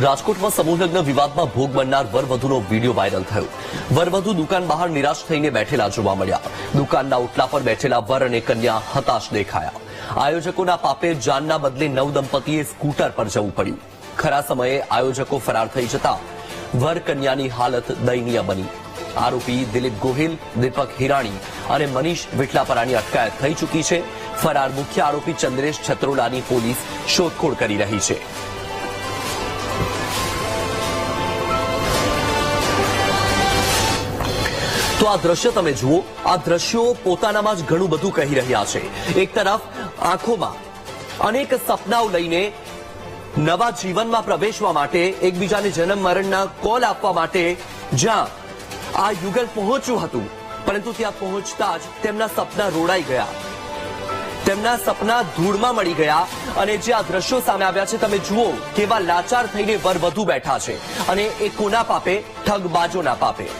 રાજકોટમાં સમૂહલગ્ન વિવાદમાં ભોગ બનનાર વરવધુનો વિડીયો વાયરલ થયો. વરવધુ દુકાન બહાર નિરાશ થઈને બેઠેલા જોવા મળ્યા. દુકાનના ઓટલા પર બેઠેલા વર અને કન્યા હતાશ દેખાયા. આયોજકોના પાપે જાનના બદલે નવદંપતીએ સ્કૂટર પર જવું પડ્યું. ખરા સમયે આયોજકો ફરાર થઈ જતા વર કન્યાની હાલત દયનીય બની. આરોપી દિલીપ ગોહિલ, દીપક હિરાણી અને મનીષ વિટલાપરાની અટકાયત થઈ ચૂકી છે. ફરાર મુખ્ય આરોપી ચંદ્રેશ છત્રોલાની પોલીસ શોધખોળ કરી રહી છે. તો આ દ્રશ્ય તમે જુઓ. આ દ્રશ્યો પોતાનામાં જ ઘણું બધું કહી રહ્યા છે. એક તરફ આંખોમાં અનેક સપનાઓ લઈને નવા જીવનમાં પ્રવેશવા માટે, એકબીજાને જન્મ મરણના કોલ આપવા માટે જ્યાં આ યુગલ પહોંચ્યું હતું, પરંતુ ત્યાં પહોંચતા જ તેમના સપના રોડાઈ ગયા, તેમના સપના ધૂળમાં મળી ગયા. અને જે આ દ્રશ્યો સામે આવ્યા છે તમે જુઓ, કેવા લાચાર થઈને વરવધુ બેઠા છે. અને એ કોના પાપે? ઠગબાજોના પાપે.